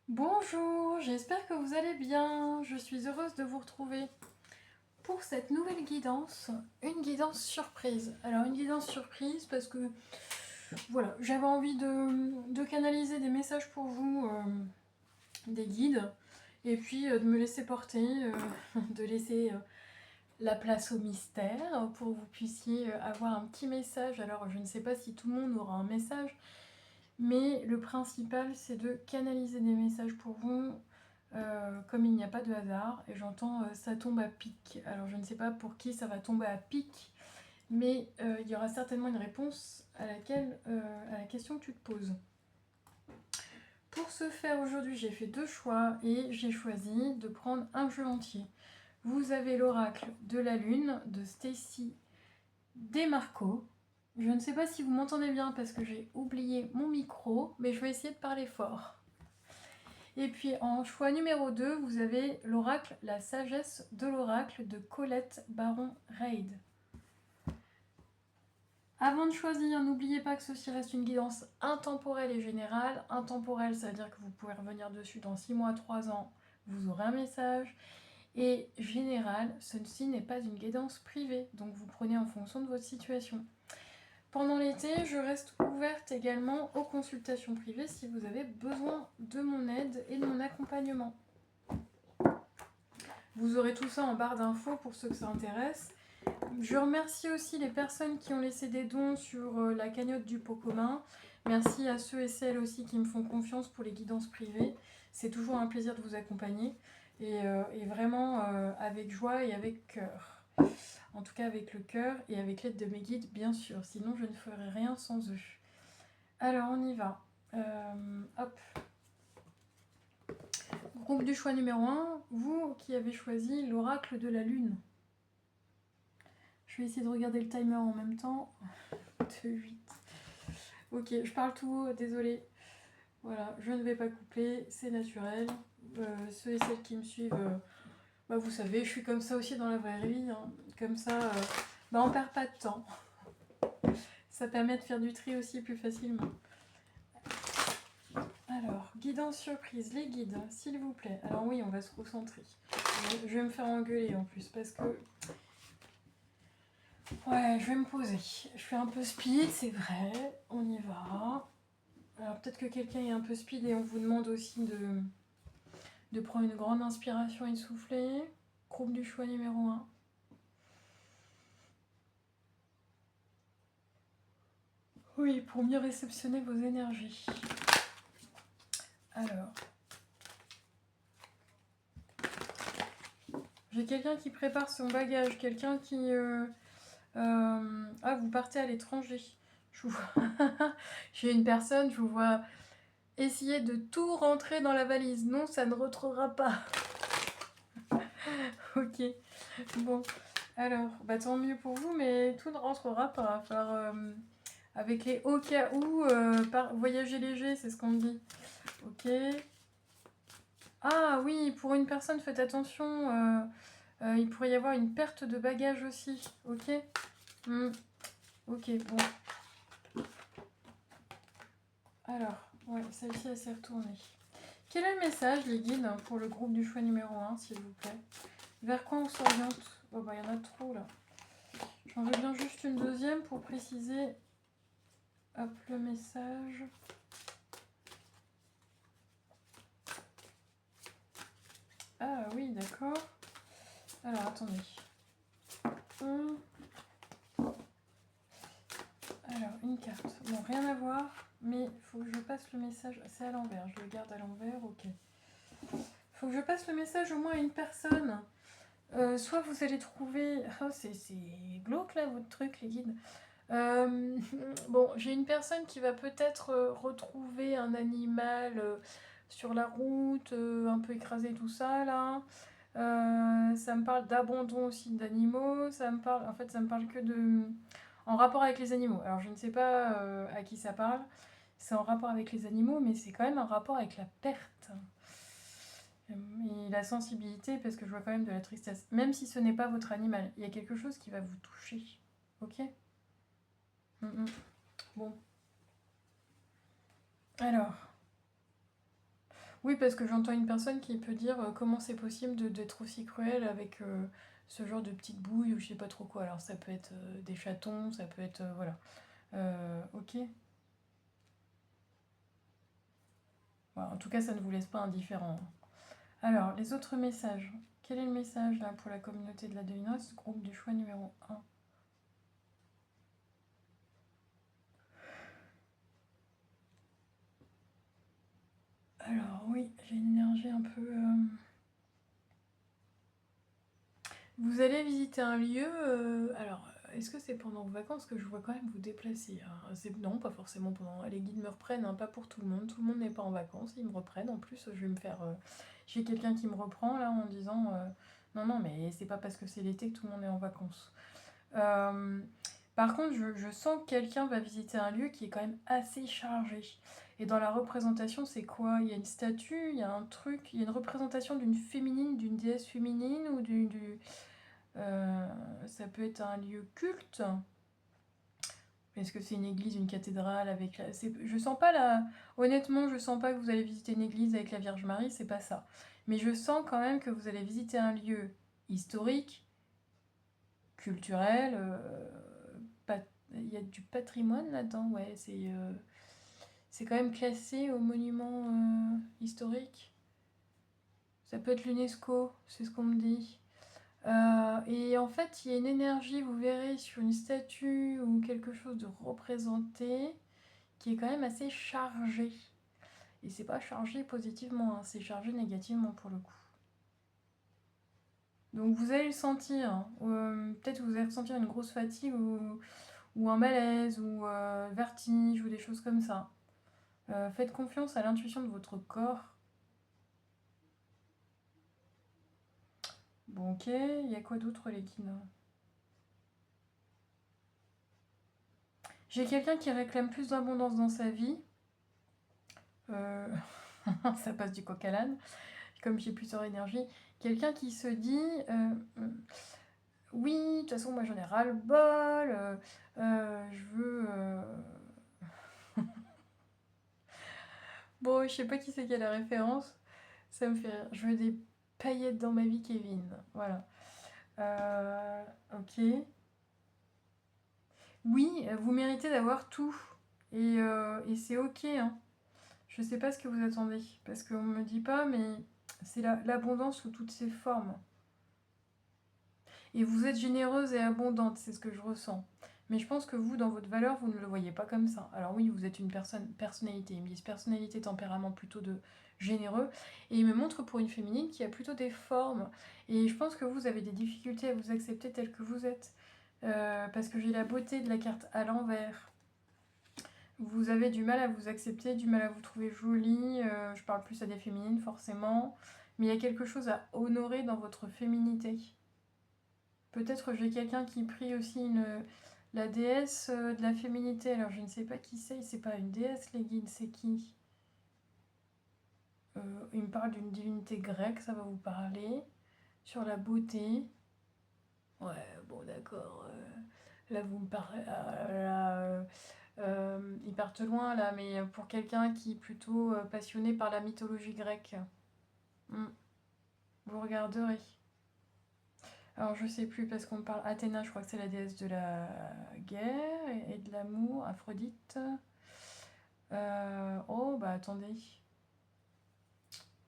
Bonjour, j'espère que vous allez bien. Je suis heureuse de vous retrouver pour cette nouvelle guidance, une guidance surprise. Alors une guidance surprise parce que voilà, j'avais envie de canaliser des messages pour vous, des guides, et puis de me laisser porter, de laisser la place au mystère pour que vous puissiez avoir un petit message. Alors je ne sais pas si tout le monde aura un message, mais le principal, c'est de canaliser des messages pour vous, comme il n'y a pas de hasard. Et j'entends ça tombe à pic. Alors je ne sais pas pour qui ça va tomber à pic, mais il y aura certainement une réponse à à la question que tu te poses. Pour ce faire aujourd'hui, j'ai fait deux choix et j'ai choisi de prendre un jeu entier. Vous avez l'oracle de la lune de Stacy Demarco. Je ne sais pas si vous m'entendez bien parce que j'ai oublié mon micro, mais je vais essayer de parler fort. Et puis en choix numéro 2, vous avez l'oracle La sagesse de l'oracle de Colette Baron-Reid. Avant de choisir, n'oubliez pas que ceci reste une guidance intemporelle et générale. Intemporelle, ça veut dire que vous pouvez revenir dessus dans 6 mois, 3 ans, vous aurez un message. Et générale, ceci n'est pas une guidance privée, donc vous prenez en fonction de votre situation. Pendant l'été, je reste ouverte également aux consultations privées si vous avez besoin de mon aide et de mon accompagnement. Vous aurez tout ça en barre d'infos pour ceux que ça intéresse. Je remercie aussi les personnes qui ont laissé des dons sur la cagnotte du pot commun. Merci à ceux et celles aussi qui me font confiance pour les guidances privées. C'est toujours un plaisir de vous accompagner et vraiment avec joie et avec cœur. En tout cas avec le cœur et avec l'aide de mes guides, bien sûr. Sinon, je ne ferais rien sans eux. Alors, on y va. Hop. Groupe du choix numéro 1, vous qui avez choisi l'oracle de la lune. Je vais essayer de regarder le timer en même temps. 2, 8. Ok, je parle tout haut, désolé. Voilà, je ne vais pas couper, c'est naturel. Ceux et celles qui me suivent, vous savez, je suis comme ça aussi dans la vraie vie. Hein. Comme ça, on perd pas de temps. Ça permet de faire du tri aussi plus facilement. Alors, guidance surprise, les guides, s'il vous plaît. Alors oui, on va se recentrer. Je vais me faire engueuler en plus parce que... Ouais, je vais me poser. Je fais un peu speed, c'est vrai. On y va. Alors peut-être que quelqu'un est un peu speed et on vous demande aussi de prendre une grande inspiration et de souffler. Groupe du choix numéro 1. Oui, pour mieux réceptionner vos énergies. Alors. J'ai quelqu'un qui prépare son bagage, quelqu'un qui... vous partez à l'étranger. Je vous J'ai une personne, je vous vois essayer de tout rentrer dans la valise. Non, ça ne rentrera pas. Ok. Bon. Alors, tant mieux pour vous, mais tout ne rentrera pas. Enfin, avec les au cas où, voyager léger, c'est ce qu'on me dit. Ok. Ah oui, pour une personne, faites attention. Il pourrait y avoir une perte de bagages aussi. Ok. Ok, bon. Alors, ouais, celle-ci, elle s'est retournée. Quel est le message, les guides, pour le groupe du choix numéro 1, s'il vous plaît? Vers quoi on s'oriente? Oh, il y en a trop, là. J'en veux bien juste une deuxième pour préciser, hop, le message. Ah oui, d'accord. Alors, attendez. Alors, une carte. Bon, rien à voir, mais il faut que je passe le message. C'est à l'envers, je le garde à l'envers, ok. Il faut que je passe le message au moins à une personne. Soit vous allez trouver... Oh, c'est glauque là, votre truc, les guides. Bon, j'ai une personne qui va peut-être retrouver un animal sur la route, un peu écrasé, tout ça, là. Ça me parle d'abandon aussi d'animaux. Ça me parle que de... En rapport avec les animaux. Alors, je ne sais pas à qui ça parle. C'est en rapport avec les animaux, mais c'est quand même en rapport avec la perte. Et la sensibilité, parce que je vois quand même de la tristesse. Même si ce n'est pas votre animal, il y a quelque chose qui va vous toucher. Ok. Bon. Alors. Oui, parce que j'entends une personne qui peut dire comment c'est possible d'être aussi cruel avec ce genre de petites bouilles ou je sais pas trop quoi. Alors ça peut être des chatons, ça peut être... voilà. Ok. Voilà, en tout cas, ça ne vous laisse pas indifférent. Alors, les autres messages. Quel est le message là pour la communauté de la devinette, groupe du choix numéro 1? Alors oui, j'ai une énergie un peu... Vous allez visiter un lieu... alors, est-ce que c'est pendant vos vacances que je vois quand même vous déplacer, hein? Non, pas forcément pendant... Les guides me reprennent, hein, pas pour tout le monde. Tout le monde n'est pas en vacances, ils me reprennent. En plus, je vais me faire... J'ai quelqu'un qui me reprend là en disant... non, non, mais c'est pas parce que c'est l'été que tout le monde est en vacances. Euh, Par contre, je sens que quelqu'un va visiter un lieu qui est quand même assez chargé. Et dans la représentation, c'est quoi? Il y a une statue, il y a un truc, il y a une représentation d'une féminine, d'une déesse féminine ou ça peut être un lieu culte. Est-ce que c'est une église, une cathédrale avec la... Je sens pas la... Honnêtement, je sens pas que vous allez visiter une église avec la Vierge Marie, c'est pas ça. Mais je sens quand même que vous allez visiter un lieu historique, culturel, il y a du patrimoine là-dedans, ouais, c'est quand même classé au monument historique. Ça peut être l'UNESCO, c'est ce qu'on me dit. Et en fait, il y a une énergie, vous verrez, sur une statue ou quelque chose de représenté qui est quand même assez chargé. Et c'est pas chargé positivement, hein, c'est chargé négativement pour le coup. Donc vous allez le sentir, hein. Peut-être que vous allez ressentir une grosse fatigue ou un malaise ou vertige ou des choses comme ça. Faites confiance à l'intuition de votre corps. Bon, ok, il y a quoi d'autre les guides? J'ai quelqu'un qui réclame plus d'abondance dans sa vie. Euh, ça passe du coq à l'âne, comme j'ai plusieurs énergies. Quelqu'un qui se dit oui, de toute façon, moi j'en ai ras-le-bol, je veux. Bon, je sais pas qui c'est qui a la référence, ça me fait rire. Je veux des paillettes dans ma vie, Kevin. Voilà. Ok. Oui, vous méritez d'avoir tout. Et c'est ok, hein. Je sais pas ce que vous attendez, parce qu'on me dit pas, mais c'est l'abondance sous toutes ses formes. Et vous êtes généreuse et abondante, c'est ce que je ressens. Mais je pense que vous, dans votre valeur, vous ne le voyez pas comme ça. Alors oui, vous êtes une personnalité. Ils me disent personnalité, tempérament plutôt de généreux. Et ils me montrent pour une féminine qui a plutôt des formes. Et je pense que vous avez des difficultés à vous accepter tel que vous êtes. Parce que j'ai la beauté de la carte à l'envers. Vous avez du mal à vous accepter, du mal à vous trouver jolie. Je parle plus à des féminines, forcément. Mais il y a quelque chose à honorer dans votre féminité. Peut-être j'ai quelqu'un qui prie aussi la déesse de la féminité. Alors je ne sais pas qui c'est pas une déesse les guides, c'est qui? Il me parle d'une divinité grecque, ça va vous parler. Sur la beauté. Ouais, bon d'accord. Là vous me parlez... ils partent loin là, mais pour quelqu'un qui est plutôt passionné par la mythologie grecque. Hmm, vous regarderez. Alors je sais plus parce qu'on parle Athéna, je crois que c'est la déesse de la guerre et de l'amour, Aphrodite. Oh bah attendez.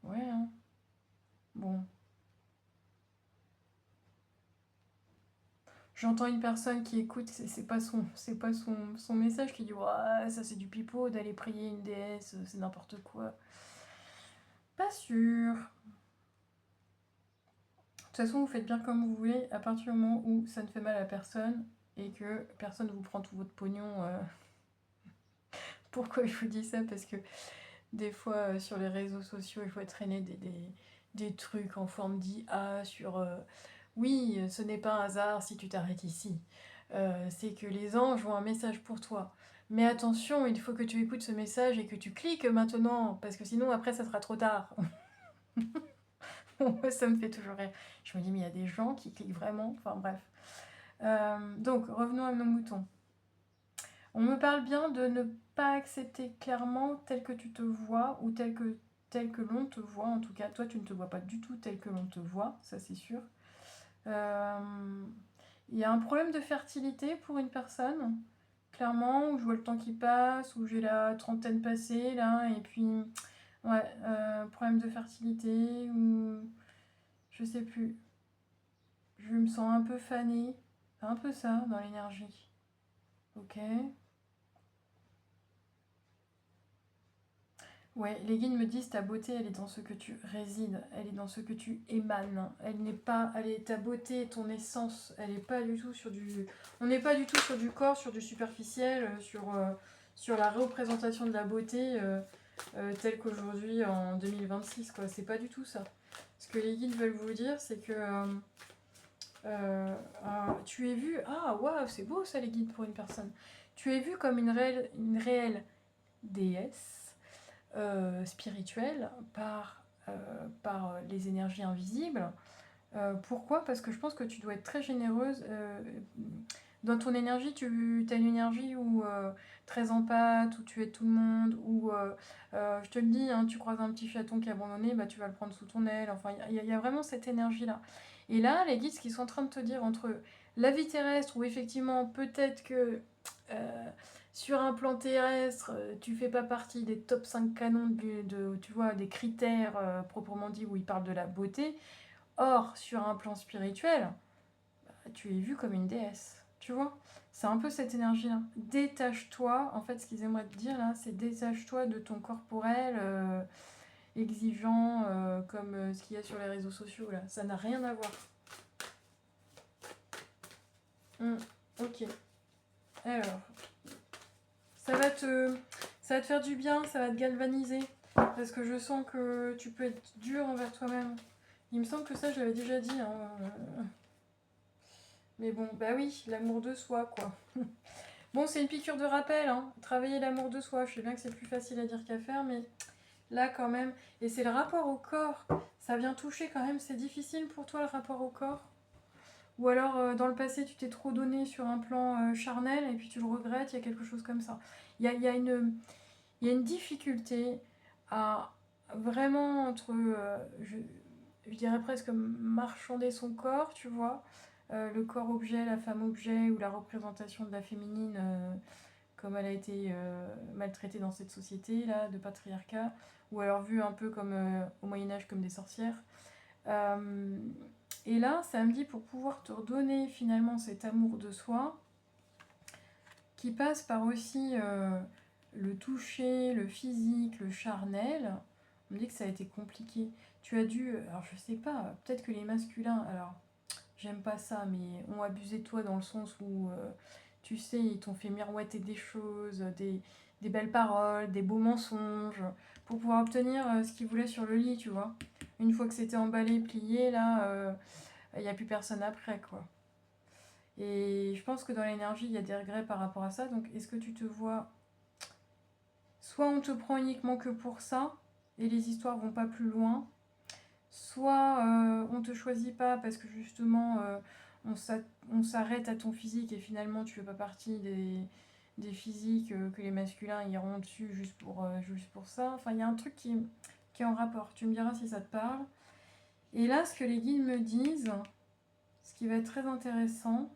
Ouais, hein. Bon. J'entends une personne qui écoute, c'est pas son message qui dit ouais, ça c'est du pipeau d'aller prier une déesse, c'est n'importe quoi. Pas sûr. De toute façon, vous faites bien comme vous voulez à partir du moment où ça ne fait mal à personne et que personne ne vous prend tout votre pognon. Pourquoi je vous dis ça? Parce que des fois, sur les réseaux sociaux, il faut traîner des trucs en forme d'IA sur oui, ce n'est pas un hasard si tu t'arrêtes ici. C'est que les anges ont un message pour toi. Mais attention, il faut que tu écoutes ce message et que tu cliques maintenant, parce que sinon après ça sera trop tard. Ça me fait toujours rire. Je me dis, mais il y a des gens qui cliquent vraiment. Enfin bref. Donc, revenons à nos moutons. On me parle bien de ne pas accepter clairement tel que tu te vois ou tel que tel que l'on te voit, en tout cas. Toi, tu ne te vois pas du tout tel que l'on te voit, ça c'est sûr. Il y a un problème de fertilité pour une personne, clairement, où je vois le temps qui passe, où j'ai la trentaine passée, là, et puis, ouais, problème de fertilité, ou je sais plus. Je me sens un peu fanée, un peu ça, dans l'énergie. Ok. Ouais, les guides me disent ta beauté, elle est dans ce que tu résides, elle est dans ce que tu émanes. Elle n'est pas, elle est ta beauté, ton essence. Elle n'est pas du tout sur du, on n'est pas du tout sur du corps, sur du superficiel, sur la représentation de la beauté telle qu'aujourd'hui en 2026 quoi. C'est pas du tout ça. Ce que les guides veulent vous dire, c'est que tu es vu. Ah waouh, c'est beau ça les guides pour une personne. Tu es vu comme une réelle déesse spirituelle par les énergies invisibles. Pourquoi? Parce que je pense que tu dois être très généreuse. Dans ton énergie, tu as une énergie où très empathe, où tu aides tout le monde, où je te le dis, hein, tu croises un petit chaton qui est abandonné, bah, tu vas le prendre sous ton aile. Enfin, y a vraiment cette énergie-là. Et là, les guides, ce qu'ils sont en train de te dire entre la vie terrestre, où effectivement, peut-être que sur un plan terrestre, tu fais pas partie des top 5 canons tu vois, des critères proprement dit où ils parlent de la beauté. Or, sur un plan spirituel, tu es vue comme une déesse. Tu vois? C'est un peu cette énergie-là. Détache-toi. En fait, ce qu'ils aimeraient te dire là, c'est détache-toi de ton corporel exigeant comme ce qu'il y a sur les réseaux sociaux là. Ça n'a rien à voir. Ok. Alors, ça va te faire du bien, ça va te galvaniser. Parce que je sens que tu peux être dur envers toi-même. Il me semble que ça, je l'avais déjà dit. Hein. Mais bon, bah oui, l'amour de soi, quoi. Bon, c'est une piqûre de rappel, hein. Travailler l'amour de soi. Je sais bien que c'est plus facile à dire qu'à faire, mais là, quand même. Et c'est le rapport au corps. Ça vient toucher quand même. C'est difficile pour toi, le rapport au corps? Ou alors, dans le passé, tu t'es trop donné sur un plan charnel et puis tu le regrettes, il y a quelque chose comme ça. Il y a une difficulté à vraiment entre, je dirais presque marchander son corps, tu vois, le corps objet, la femme objet ou la représentation de la féminine comme elle a été maltraitée dans cette société là de patriarcat, ou alors vue un peu comme au Moyen-Âge comme des sorcières. Et là, ça me dit pour pouvoir te redonner finalement cet amour de soi, qui passe par aussi le toucher, le physique, le charnel. On me dit que ça a été compliqué. Tu as dû, alors je sais pas, peut-être que les masculins, alors j'aime pas ça, mais ont abusé de toi dans le sens où, tu sais, ils t'ont fait miroiter des choses, des belles paroles, des beaux mensonges, pour pouvoir obtenir ce qu'ils voulaient sur le lit, tu vois. Une fois que c'était emballé, plié, là, il n'y a plus personne après, quoi. Et je pense que dans l'énergie, il y a des regrets par rapport à ça. Donc, est-ce que tu te vois... Soit on te prend uniquement que pour ça, et les histoires vont pas plus loin, soit on te choisit pas parce que justement on s'arrête à ton physique et finalement tu fais pas partie des physiques que les masculins iront dessus juste pour ça. Enfin, il y a un truc qui est en rapport. Tu me diras si ça te parle. Et là, ce que les guides me disent, ce qui va être très intéressant,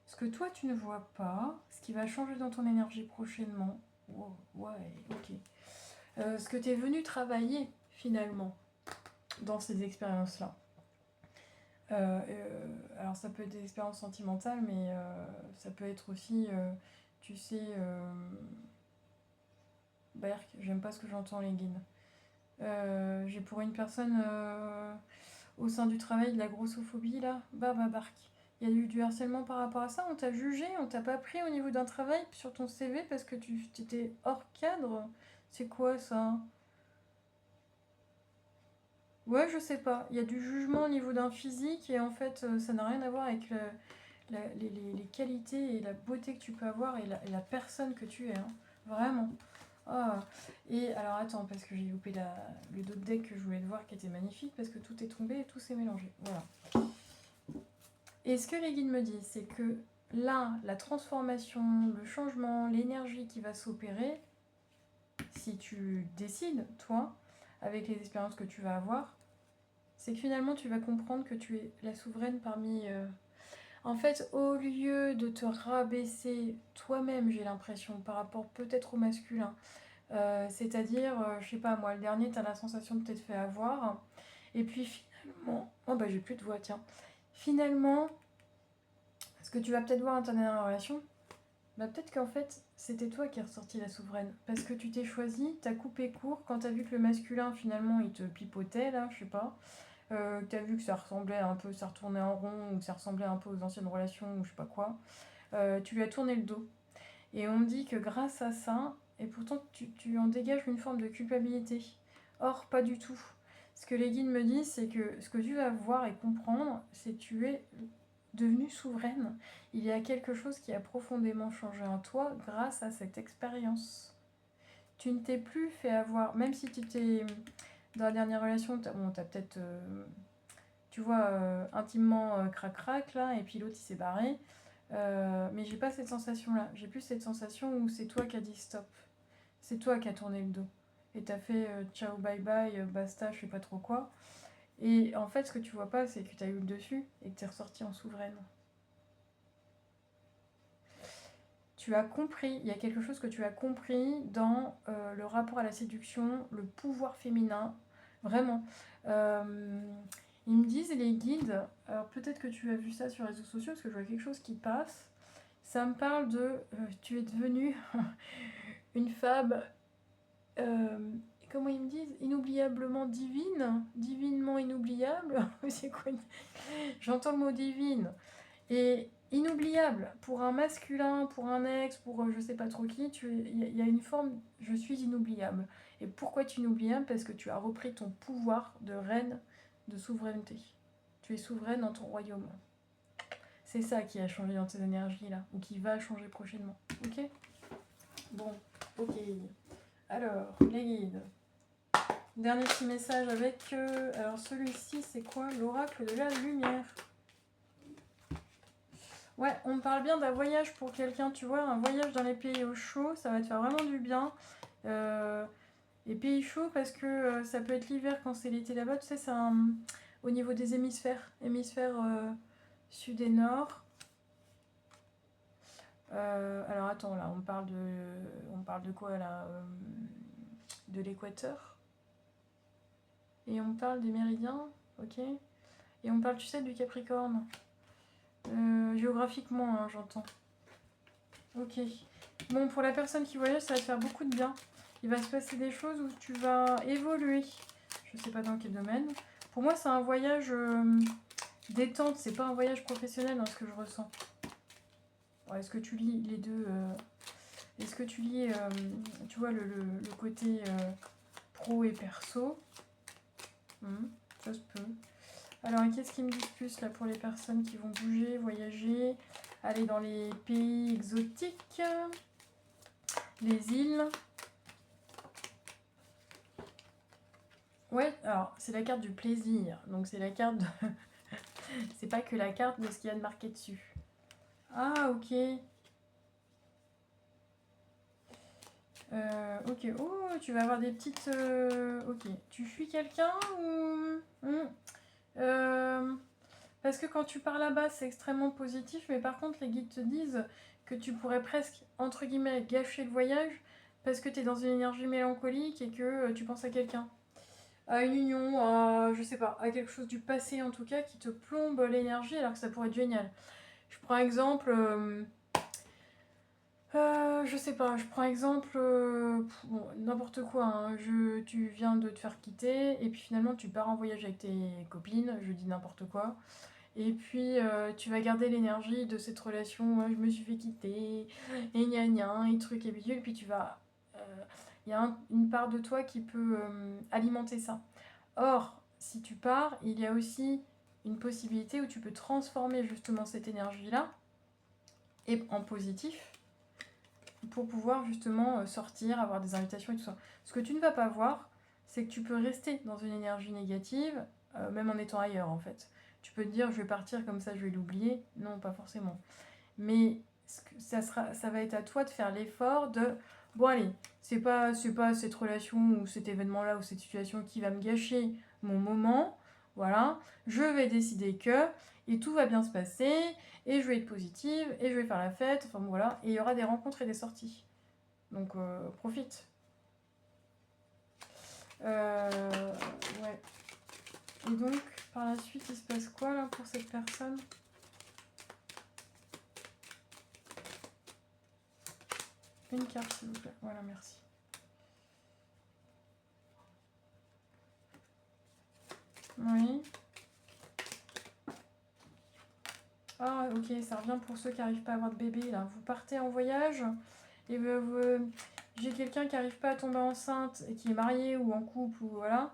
ce que toi tu ne vois pas, ce qui va changer dans ton énergie prochainement. Wow, ouais, ok. Ce que tu es venu travailler finalement dans ces expériences-là. Alors ça peut être des expériences sentimentales, mais ça peut être aussi, tu sais, Berk, j'aime pas ce que j'entends les guides. J'ai pour une personne au sein du travail de la grossophobie là, Bark. Il y a eu du harcèlement par rapport à ça, on t'a jugé, on t'a pas pris au niveau d'un travail sur ton CV parce que tu étais hors cadre. C'est quoi ça? Ouais, je sais pas. Il y a du jugement au niveau d'un physique et en fait, ça n'a rien à voir avec les qualités et la beauté que tu peux avoir et la personne que tu es. Hein. Vraiment. Ah. Et alors attends, parce que j'ai loupé le dos de deck que je voulais te voir qui était magnifique parce que tout est tombé et tout s'est mélangé. Voilà. Et ce que les guides me disent, c'est que là, la transformation, le changement, l'énergie qui va s'opérer, si tu décides, toi, avec les expériences que tu vas avoir, c'est que finalement tu vas comprendre que tu es la souveraine parmi... En fait, au lieu de te rabaisser toi-même, j'ai l'impression, par rapport peut-être au masculin, c'est-à-dire, je sais pas moi, le dernier, t'as la sensation de t'être fait avoir, et puis finalement... Oh bah j'ai plus de voix, tiens. Finalement, ce que tu vas peut-être voir dans ta dernière relation, bah peut-être qu'en fait, c'était toi qui es ressorti la souveraine. Parce que tu t'es choisi, t'as coupé court, quand t'as vu que le masculin, finalement, il te pipotait, là, je sais pas, que t'as vu que ça ressemblait un peu, ça retournait en rond, ou que ça ressemblait un peu aux anciennes relations, ou je sais pas quoi, tu lui as tourné le dos. Et on me dit que grâce à ça, et pourtant tu en dégages une forme de culpabilité. Or, pas du tout. Ce que les guides me disent, c'est que ce que tu vas voir et comprendre, c'est que tu es devenue souveraine. Il y a quelque chose qui a profondément changé en toi grâce à cette expérience. Tu ne t'es plus fait avoir, même si tu t'es... Dans la dernière relation, t'as peut-être, tu vois, intimement crac-crac, là, et puis l'autre, il s'est barré. Mais j'ai pas cette sensation-là. J'ai plus cette sensation où c'est toi qui as dit stop. C'est toi qui as tourné le dos. Et t'as fait ciao, bye bye, basta, je sais pas trop quoi. Et en fait, ce que tu vois pas, c'est que t'as eu le dessus et que t'es ressorti en souveraine. Tu as compris, il y a quelque chose que tu as compris dans le rapport à la séduction, le pouvoir féminin, vraiment. Ils me disent, les guides, alors peut-être que tu as vu ça sur les réseaux sociaux, parce que je vois quelque chose qui passe, ça me parle de, tu es devenue une femme, euh, comment ils me disent, inoubliablement divine, divinement inoubliable, c'est quoi? J'entends le mot divine. Et inoubliable, pour un masculin, pour un ex, pour je sais pas trop qui, il y a une forme, je suis inoubliable. Et pourquoi tu es inoubliable? Parce que tu as repris ton pouvoir de reine de souveraineté. Tu es souveraine dans ton royaume. C'est ça qui a changé dans tes énergies là, ou qui va changer prochainement. Ok? Bon, ok. Alors, les guides. Dernier petit message avec... alors celui-ci, c'est quoi? L'oracle de la lumière. Ouais, on me parle bien d'un voyage pour quelqu'un, tu vois, un voyage dans les pays au chaud, ça va te faire vraiment du bien. Les pays chauds, parce que ça peut être l'hiver quand c'est l'été là-bas, tu sais, c'est au niveau des hémisphères sud et nord. Alors attends, là, on parle de quoi là? De l'équateur. Et on parle des méridiens, ok. Et on parle, tu sais, du Capricorne. Géographiquement, hein, j'entends. Ok. Bon, pour la personne qui voyage, ça va te faire beaucoup de bien. Il va se passer des choses où tu vas évoluer. Je sais pas dans quel domaine. Pour moi, c'est un voyage détente. C'est pas un voyage professionnel dans ce que je ressens. Ouais, est-ce que tu lis les deux Est-ce que tu lis, tu vois, le côté pro et perso? Ça se peut. Alors, qu'est-ce qu'ils me disent plus là pour les personnes qui vont bouger, voyager, aller dans les pays exotiques, les îles? Ouais, alors c'est la carte du plaisir, donc c'est la carte de... c'est pas que la carte de ce qu'il y a de marqué dessus. Ah, ok. Ok, oh, tu vas avoir des petites... Ok, tu fuis quelqu'un ou... Parce que quand tu pars là-bas, c'est extrêmement positif, mais par contre, les guides te disent que tu pourrais presque, entre guillemets, gâcher le voyage parce que tu es dans une énergie mélancolique et que tu penses à quelqu'un. À une union, à, je sais pas, à quelque chose du passé en tout cas qui te plombe l'énergie alors que ça pourrait être génial. Je prends exemple... je sais pas, je prends exemple, bon, n'importe quoi, hein. Tu viens de te faire quitter et puis finalement tu pars en voyage avec tes copines, je dis n'importe quoi. Et puis tu vas garder l'énergie de cette relation, ouais, je me suis fait quitter, et gna gna, et truc et bidule, et puis tu vas... Il y a une part de toi qui peut alimenter ça. Or, si tu pars, il y a aussi une possibilité où tu peux transformer justement cette énergie-là et en positif pour pouvoir justement sortir, avoir des invitations et tout ça. Ce que tu ne vas pas voir, c'est que tu peux rester dans une énergie négative, même en étant ailleurs en fait. Tu peux te dire je vais partir comme ça je vais l'oublier. Non, pas forcément. Mais ça va être à toi de faire l'effort de bon allez, c'est pas cette relation ou cet événement-là ou cette situation qui va me gâcher mon moment. Voilà, je vais décider que, et tout va bien se passer, et je vais être positive, et je vais faire la fête, enfin bon, voilà, et il y aura des rencontres et des sorties. Donc profite. Ouais. Et donc, par la suite, il se passe quoi là pour cette personne? Une carte s'il vous plaît, voilà, merci. Oui. Ah ok, ça revient pour ceux qui n'arrivent pas à avoir de bébé là. Vous partez en voyage et j'ai quelqu'un qui n'arrive pas à tomber enceinte et qui est marié ou en couple ou voilà.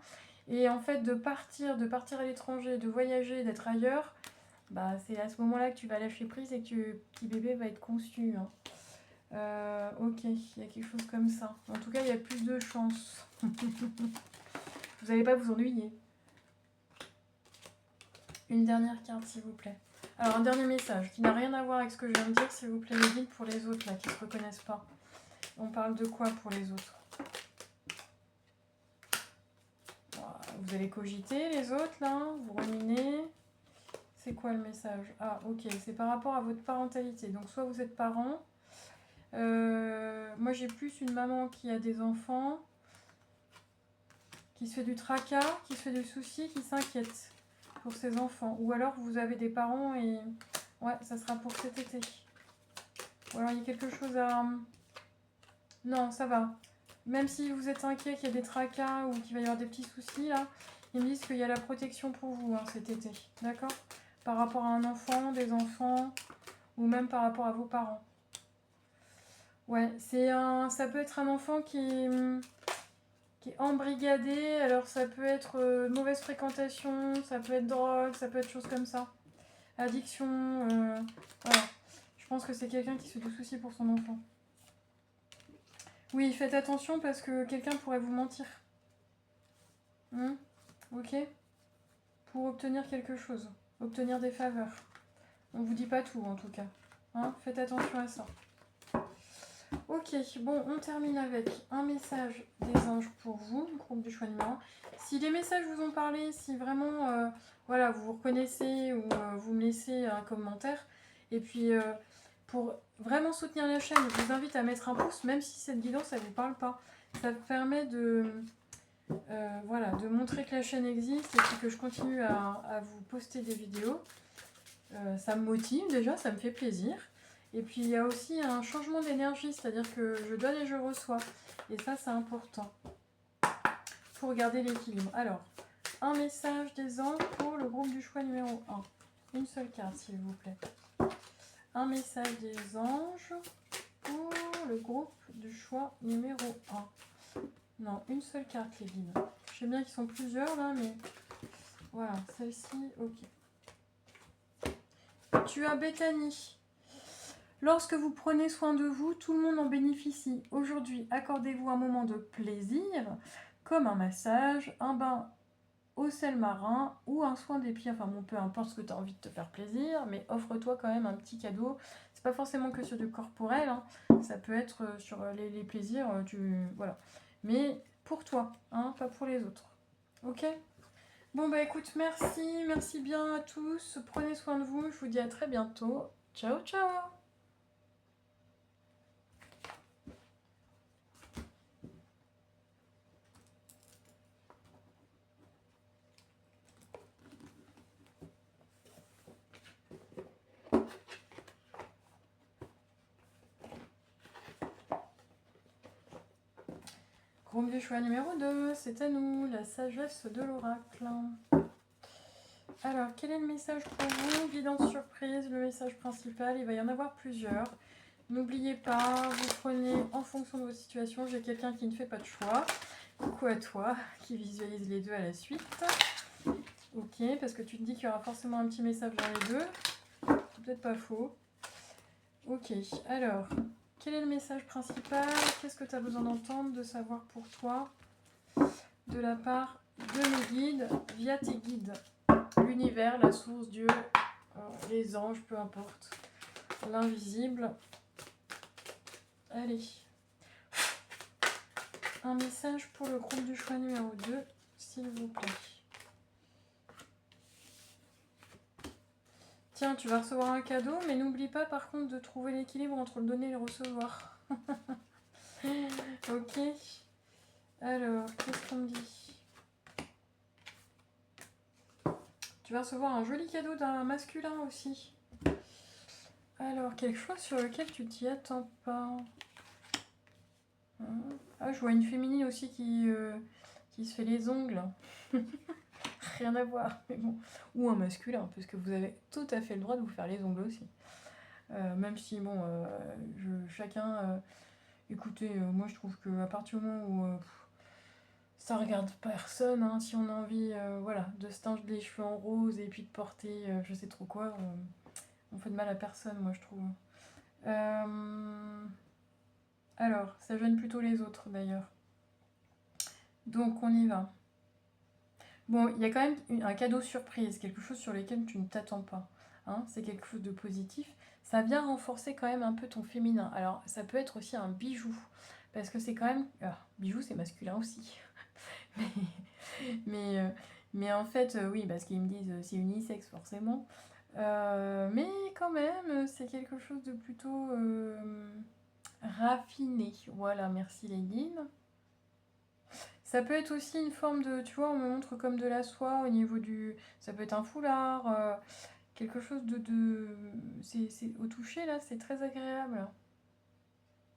Et en fait de partir à l'étranger, de voyager, d'être ailleurs, bah c'est à ce moment-là que tu vas lâcher prise et que le petit bébé va être conçu. Hein. Ok, il y a quelque chose comme ça. En tout cas, il y a plus de chance. Vous n'allez pas vous ennuyer. Une dernière carte, s'il vous plaît. Alors, un dernier message qui n'a rien à voir avec ce que je viens de dire, s'il vous plaît, les guides pour les autres, là, qui ne se reconnaissent pas. On parle de quoi pour les autres? Vous allez cogiter, les autres, là, vous ruminez. C'est quoi le message? Ah, ok, c'est par rapport à votre parentalité. Donc, soit vous êtes parent. Moi, j'ai plus une maman qui a des enfants, qui se fait du tracas, qui se fait du souci, qui s'inquiète pour ses enfants. Ou alors, vous avez des parents et... Ouais, ça sera pour cet été. Ou alors, il y a quelque chose à... Non, ça va. Même si vous êtes inquiet qu'il y a des tracas ou qu'il va y avoir des petits soucis, là, ils me disent qu'il y a la protection pour vous hein, cet été. D'accord? Par rapport à un enfant, des enfants, ou même par rapport à vos parents. Ouais, ça peut être un enfant qui est embrigadé. Alors ça peut être mauvaise fréquentation, ça peut être drogue, ça peut être choses comme ça. Addiction, voilà. Je pense que c'est quelqu'un qui se fait du souci pour son enfant. Oui, faites attention parce que quelqu'un pourrait vous mentir. Ok? Pour obtenir quelque chose, obtenir des faveurs. On vous dit pas tout en tout cas. Hein, faites attention à ça. Ok, bon, on termine avec un message des anges pour vous, groupe du choix numéro 1. Si les messages vous ont parlé, si vraiment voilà, vous vous reconnaissez ou vous me laissez un commentaire. Et puis pour vraiment soutenir la chaîne, je vous invite à mettre un pouce, même si cette guidance elle vous parle pas. Ça permet voilà, de montrer que la chaîne existe et puis que je continue à vous poster des vidéos. Ça me motive déjà, ça me fait plaisir. Et puis il y a aussi un changement d'énergie, c'est-à-dire que je donne et je reçois. Et ça, c'est important pour garder l'équilibre. Alors, un message des anges pour le groupe du choix numéro 1. Une seule carte, s'il vous plaît. Un message des anges pour le groupe du choix numéro 1. Non, une seule carte, les guides. Je sais bien qu'ils sont plusieurs là, mais voilà, celle-ci, ok. Tu as Bethany. Lorsque vous prenez soin de vous, tout le monde en bénéficie. Aujourd'hui, accordez-vous un moment de plaisir, comme un massage, un bain au sel marin ou un soin des pieds. Enfin bon, peu importe ce que tu as envie de te faire plaisir, mais offre-toi quand même un petit cadeau. C'est pas forcément que sur du corporel, hein. Ça peut être sur les plaisirs, voilà. Mais pour toi, hein, pas pour les autres. Ok? Bon bah écoute, merci bien à tous. Prenez soin de vous, je vous dis à très bientôt. Ciao, ciao! Groupe du choix numéro 2, c'est à nous, la sagesse de l'oracle. Alors, quel est le message pour vous? Guidance surprise, le message principal, il va y en avoir plusieurs. N'oubliez pas, vous prenez en fonction de votre situation. J'ai quelqu'un qui ne fait pas de choix. Coucou à toi, qui visualise les deux à la suite. Ok, parce que tu te dis qu'il y aura forcément un petit message dans les deux. C'est peut-être pas faux. Ok, alors, quel est le message principal? Qu'est-ce que tu as besoin d'entendre, de savoir pour toi, de la part de mes guides, via tes guides? L'univers, la source, Dieu, les anges, peu importe. L'invisible. Allez. un message pour le groupe du choix numéro 2, s'il vous plaît. Tiens, tu vas recevoir un cadeau, mais n'oublie pas par contre de trouver l'équilibre entre le donner et le recevoir. Ok. Alors, qu'est-ce qu'on me dit? Tu vas recevoir un joli cadeau d'un masculin aussi. Alors, quelque chose sur lequel tu t'y attends pas. Ah, je vois une féminine aussi qui se fait les ongles. Rien à voir, mais bon. Ou un masculin, parce que vous avez tout à fait le droit de vous faire les ongles aussi. Même si, bon, chacun... écoutez, moi je trouve qu'à partir du moment où ça regarde personne, hein, si on a envie voilà, de se teindre les cheveux en rose et puis de porter je sais trop quoi, on fait de mal à personne, moi je trouve. Alors, ça gêne plutôt les autres d'ailleurs. Donc on y va. Bon, il y a quand même un cadeau surprise, quelque chose sur lequel tu ne t'attends pas. Hein, c'est quelque chose de positif. Ça vient renforcer quand même un peu ton féminin. Alors, ça peut être aussi un bijou. Parce que c'est quand même... Ah, bijou, c'est masculin aussi. mais, mais, euh, mais en fait, oui, parce qu'ils me disent c'est unisexe forcément. Mais quand même, c'est quelque chose de plutôt raffiné. Voilà, merci Légine. Ça peut être aussi une forme de, tu vois, on me montre comme de la soie au niveau du... Ça peut être un foulard, quelque chose c'est au toucher, là, c'est très agréable.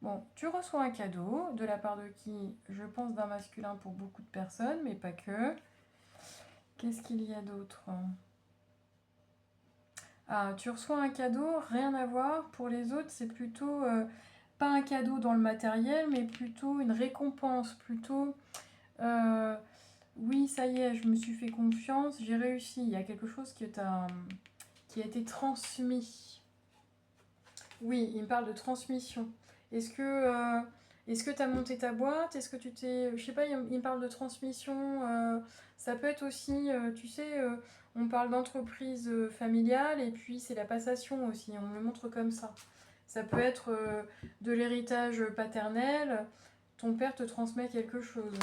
Bon, tu reçois un cadeau, de la part de qui? Je pense d'un masculin pour beaucoup de personnes, mais pas que. Qu'est-ce qu'il y a d'autre? Ah, tu reçois un cadeau, rien à voir. Pour les autres, c'est plutôt pas un cadeau dans le matériel, mais plutôt une récompense, plutôt... oui, ça y est, je me suis fait confiance, j'ai réussi. Il y a quelque chose qui a été transmis. Oui, il me parle de transmission. Est-ce que tu as monté ta boîte? Est-ce que tu t'es... Je sais pas, il me parle de transmission. Ça peut être aussi, tu sais, on parle d'entreprise familiale et puis c'est la passation aussi. On me le montre comme ça. Ça peut être de l'héritage paternel. Ton père te transmet quelque chose.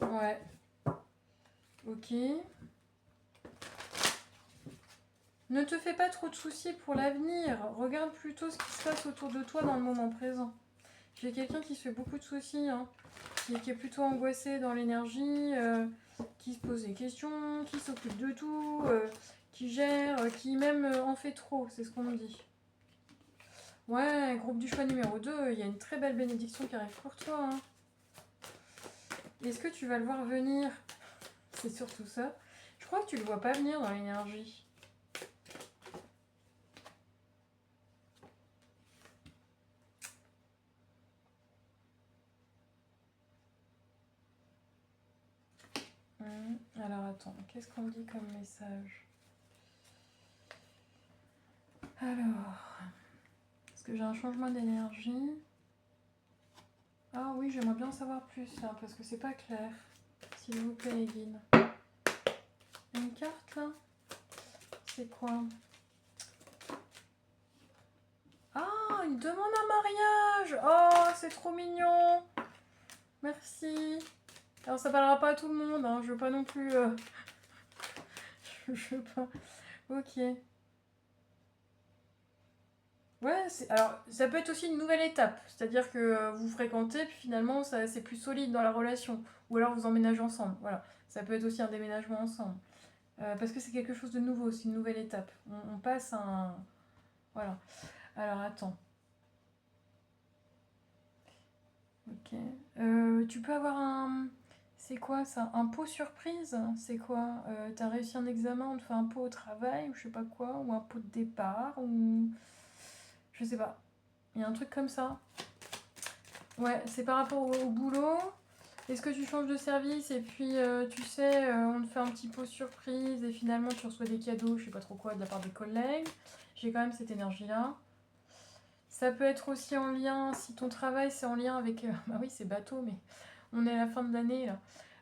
Ouais. Ok. Ne te fais pas trop de soucis pour l'avenir. Regarde plutôt ce qui se passe autour de toi dans le moment présent. J'ai quelqu'un qui se fait beaucoup de soucis, hein, qui est plutôt angoissé dans l'énergie, qui se pose des questions, qui s'occupe de tout, qui gère, qui même en fait trop, c'est ce qu'on me dit. Ouais, groupe du choix numéro 2, il y a une très belle bénédiction qui arrive pour toi. Hein. Est-ce que tu vas le voir venir? C'est surtout ça. Je crois que tu le vois pas venir dans l'énergie. Alors attends, qu'est-ce qu'on dit comme message? Alors, est-ce que j'ai un changement d'énergie? Ah oui, j'aimerais bien en savoir plus, hein, parce que c'est pas clair. S'il vous plaît, les guides. Une carte, là? C'est quoi? Ah, une demande en mariage! Oh, c'est trop mignon! Merci. Alors, ça parlera pas à tout le monde, hein, je veux pas non plus... je veux pas... Ok. Ouais, alors ça peut être aussi une nouvelle étape, c'est-à-dire que vous fréquentez, puis finalement c'est plus solide dans la relation, ou alors vous emménagez ensemble, voilà. Ça peut être aussi un déménagement ensemble, parce que c'est quelque chose de nouveau, c'est une nouvelle étape. On passe à un... Voilà. Alors attends. Ok. Tu peux avoir un... C'est quoi ça? Un pot surprise? C'est quoi? T'as réussi un examen, on te fait un pot au travail, ou je sais pas quoi, ou un pot de départ, ou... Je sais pas. Il y a un truc comme ça. Ouais, c'est par rapport au boulot. Est-ce que tu changes de service et puis tu sais, on te fait un petit pot surprise et finalement tu reçois des cadeaux, je sais pas trop quoi, de la part des collègues. J'ai quand même cette énergie-là. Ça peut être aussi en lien, si ton travail c'est en lien avec... bah oui, c'est bateau, mais on est à la fin de l'année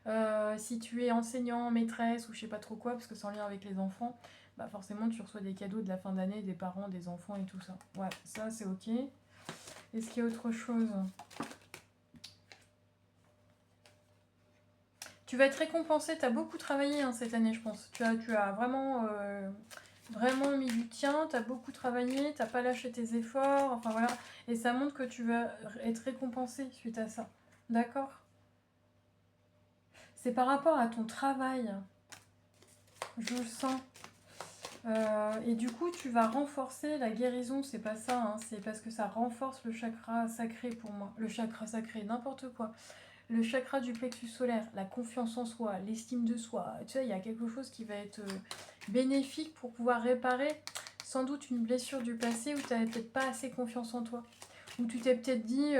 là. Si tu es enseignant, maîtresse ou je sais pas trop quoi, parce que c'est en lien avec les enfants, bah forcément tu reçois des cadeaux de la fin d'année, des parents, des enfants et tout ça. Ouais, ça c'est ok. Est-ce qu'il y a autre chose? Tu vas être récompensé, tu as beaucoup travaillé hein, cette année, je pense. Tu as vraiment, vraiment mis du tien, tu as beaucoup travaillé, tu n'as pas lâché tes efforts, enfin voilà. Et ça montre que tu vas être récompensé suite à ça. D'accord? C'est par rapport à ton travail, je le sens. Et du coup, tu vas renforcer la guérison, c'est pas ça, hein, c'est parce que ça renforce le chakra sacré pour moi. Le chakra sacré, n'importe quoi. Le chakra du plexus solaire, la confiance en soi, l'estime de soi. Tu sais, il y a quelque chose qui va être bénéfique pour pouvoir réparer sans doute une blessure du passé où tu n'avais peut-être pas assez confiance en toi. Où tu t'es peut-être dit,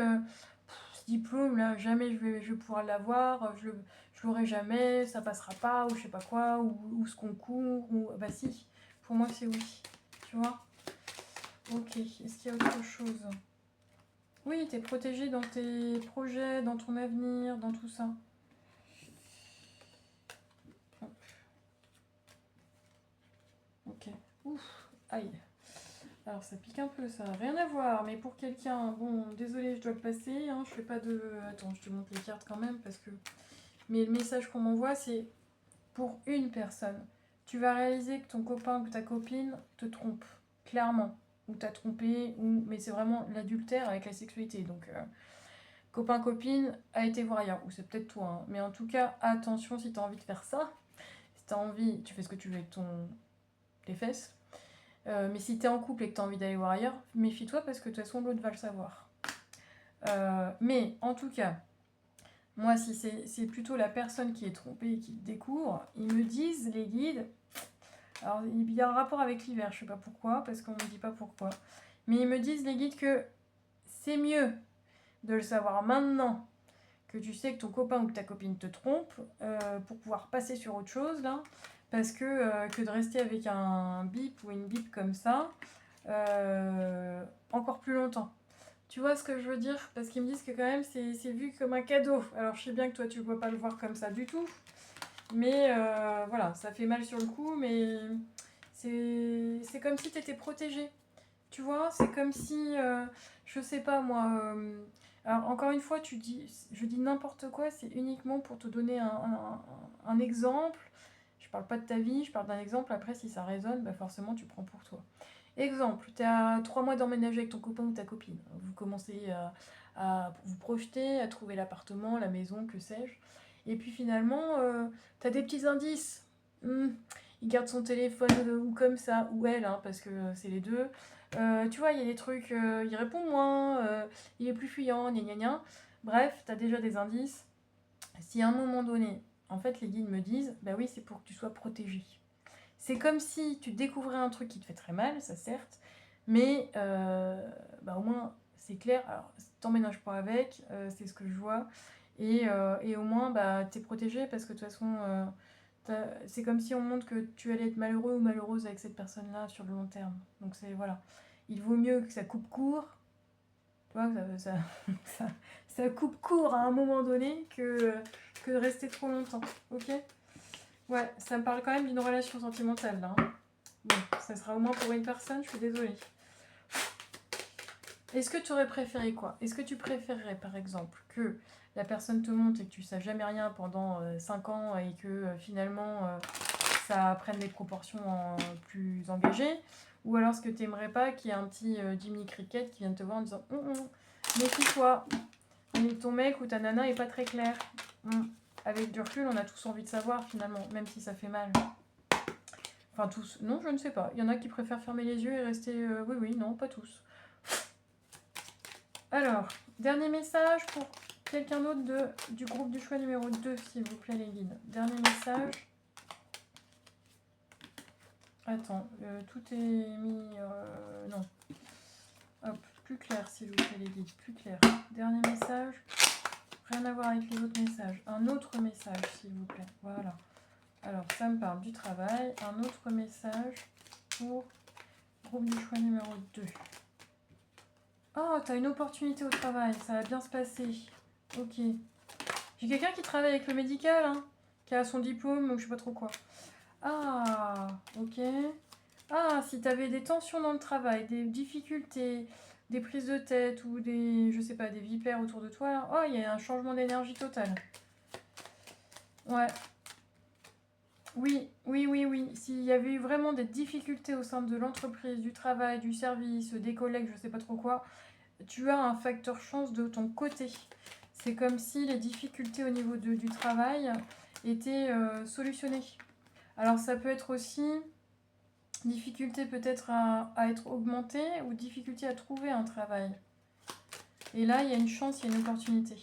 ce diplôme là, jamais je vais pouvoir l'avoir, je l'aurai jamais, ça passera pas, ou je sais pas quoi, ou ce concours, ou bah si, pour moi c'est oui. Tu vois? Ok, est-ce qu'il y a autre chose? Oui, tu es protégé dans tes projets, dans ton avenir, dans tout ça. Ok. Ouf, aïe. Alors ça pique un peu, ça n'a rien à voir, mais pour quelqu'un, bon, désolé, je dois le passer, hein, je fais pas de... Attends, je te montre les cartes quand même, parce que... Mais le message qu'on m'envoie, c'est pour une personne. Tu vas réaliser que ton copain ou que ta copine te trompe, clairement. Ou t'a trompé, ou... mais c'est vraiment l'adultère avec la sexualité, donc... Copain-copine a été voir ailleurs, ou c'est peut-être toi, hein. Mais en tout cas, attention si tu as envie de faire ça. Si tu as envie, tu fais ce que tu veux avec tes fesses. Mais si tu es en couple et que tu as envie d'aller voir ailleurs, méfie-toi parce que de toute façon, l'autre va le savoir. Mais en tout cas, moi, si c'est plutôt la personne qui est trompée et qui découvre, ils me disent, les guides, alors il y a un rapport avec l'hiver, je sais pas pourquoi, parce qu'on me dit pas pourquoi, mais ils me disent, les guides, que c'est mieux de le savoir maintenant que tu sais que ton copain ou que ta copine te trompe pour pouvoir passer sur autre chose là, parce que de rester avec un bip ou une bip comme ça encore plus longtemps. Tu vois ce que je veux dire? Parce qu'ils me disent que quand même c'est vu comme un cadeau. Alors je sais bien que toi tu ne peux pas le voir comme ça du tout, mais voilà, ça fait mal sur le coup, mais c'est comme si tu étais protégé. Tu vois, c'est comme si, je sais pas moi, alors encore une fois, je dis n'importe quoi, c'est uniquement pour te donner un exemple. Je parle pas de ta vie, je parle d'un exemple. Après, si ça résonne, bah forcément, tu prends pour toi. Exemple, tu as 3 mois d'emménager avec ton copain ou ta copine. Vous commencez à vous projeter, à trouver l'appartement, la maison, que sais-je. Et puis finalement, tu as des petits indices. Il garde son téléphone ou comme ça, ou elle, hein, parce que c'est les deux. Tu vois, il y a des trucs, il répond moins, il est plus fuyant, gna gna gna. Bref, tu as déjà des indices. Si à un moment donné, en fait, les guides me disent, bah oui, c'est pour que tu sois protégé. C'est comme si tu découvrais un truc qui te fait très mal, ça certes, mais bah, au moins c'est clair. Alors, t'emménages pas avec, c'est ce que je vois. Et au moins, bah, t'es protégé parce que de toute façon, c'est comme si on montre que tu allais être malheureux ou malheureuse avec cette personne-là sur le long terme. Donc c'est voilà. Il vaut mieux que ça coupe court, tu vois, ça, ça coupe court à un moment donné que de rester trop longtemps. Ok? Ouais, ça me parle quand même d'une relation sentimentale là. Bon, ça sera au moins pour une personne, je suis désolée. Est-ce que tu aurais préféré quoi? Est-ce que tu préférerais par exemple que la personne te monte et que tu ne saches jamais rien pendant 5 ans et que finalement ça prenne des proportions plus engagées? Ou alors est-ce que tu n'aimerais pas qu'il y ait un petit Jimmy Cricket qui vienne te voir en disant méfie-toi, ton mec ou ta nana est pas très clair. Avec du recul, on a tous envie de savoir finalement, même si ça fait mal. Enfin tous, non je ne sais pas. Il y en a qui préfèrent fermer les yeux et rester... oui, non, pas tous. Alors, dernier message pour quelqu'un d'autre du groupe du choix numéro 2, s'il vous plaît les guides. Dernier message. Attends, tout est mis... non. Hop, plus clair s'il vous plaît les guides, plus clair. Dernier message. Rien à voir avec les autres messages. Un autre message s'il vous plaît. Voilà. Alors, ça me parle du travail. Un autre message pour groupe du choix numéro 2. Oh, t'as une opportunité au travail. Ça va bien se passer. Ok. J'ai quelqu'un qui travaille avec le médical, hein, qui a son diplôme ou je sais pas trop quoi. Ah, ok. Ah, si t'avais des tensions dans le travail, des difficultés, des prises de tête ou des, je sais pas, des vipères autour de toi, oh, il y a un changement d'énergie total. Ouais. Oui, oui, oui, oui. S'il y avait eu vraiment des difficultés au sein de l'entreprise, du travail, du service, des collègues, je sais pas trop quoi, tu as un facteur chance de ton côté. C'est comme si les difficultés au niveau du travail étaient solutionnées. Alors ça peut être aussi difficulté peut-être à être augmenté ou difficulté à trouver un travail. Et là, il y a une chance, il y a une opportunité.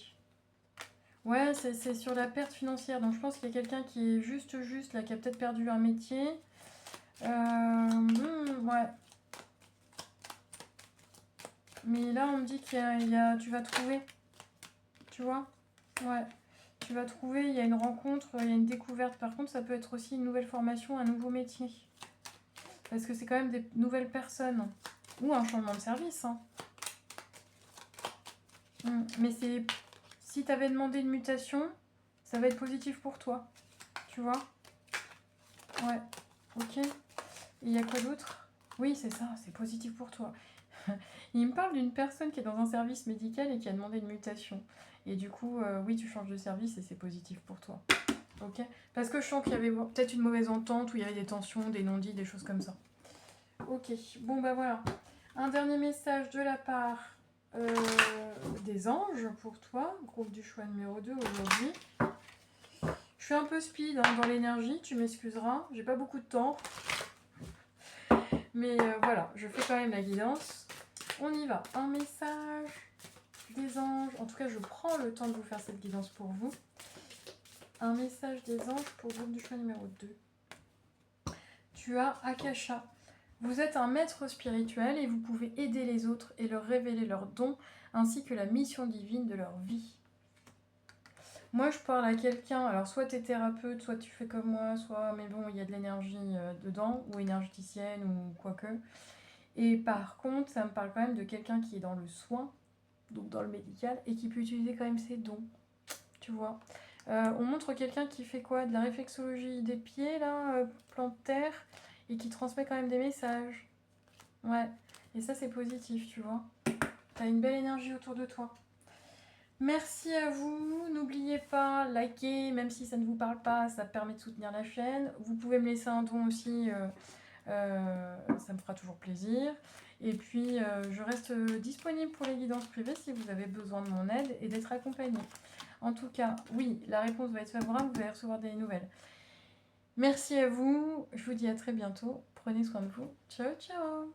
Ouais, c'est sur la perte financière. Donc je pense qu'il y a quelqu'un qui est juste là, qui a peut-être perdu un métier. Ouais. Mais là, on me dit tu vas trouver. Tu vois? Ouais. Tu vas trouver, il y a une rencontre, il y a une découverte. Par contre, ça peut être aussi une nouvelle formation, un nouveau métier. Parce que c'est quand même des nouvelles personnes. Ou un changement de service. Hein. Mais c'est... Si tu avais demandé une mutation, ça va être positif pour toi. Tu vois? Ouais. Ok. Et il y a quoi d'autre? Oui, c'est ça, c'est positif pour toi. Il me parle d'une personne qui est dans un service médical et qui a demandé une mutation. Et du coup, oui, tu changes de service et c'est positif pour toi. Ok? Parce que je sens qu'il y avait peut-être une mauvaise entente, où il y avait des tensions, des non-dits, des choses comme ça. Ok, bon bah voilà. Un dernier message de la part des anges pour toi, groupe du choix numéro 2 aujourd'hui. Je suis un peu speed hein, dans l'énergie, tu m'excuseras, j'ai pas beaucoup de temps. Mais voilà, je fais quand même la guidance. On y va. Un message des anges. En tout cas, je prends le temps de vous faire cette guidance pour vous. Un message des anges pour groupe du choix numéro 2. Tu as Akasha. Vous êtes un maître spirituel et vous pouvez aider les autres et leur révéler leurs dons ainsi que la mission divine de leur vie. Moi, je parle à quelqu'un, alors soit tu es thérapeute, soit tu fais comme moi, soit, mais bon, il y a de l'énergie dedans, ou énergéticienne, ou quoi que. Et par contre, ça me parle quand même de quelqu'un qui est dans le soin, donc dans le médical, et qui peut utiliser quand même ses dons, tu vois. On montre quelqu'un qui fait quoi? De la réflexologie des pieds, là, plan de terre, et qui transmet quand même des messages. Ouais, et ça c'est positif, tu vois. T'as une belle énergie autour de toi. Merci à vous, n'oubliez pas, likez, même si ça ne vous parle pas, ça permet de soutenir la chaîne. Vous pouvez me laisser un don aussi, ça me fera toujours plaisir. Et puis, je reste disponible pour les guidances privées si vous avez besoin de mon aide et d'être accompagné. En tout cas, oui, la réponse va être favorable, vous allez recevoir des nouvelles. Merci à vous, je vous dis à très bientôt, prenez soin de vous, ciao ciao.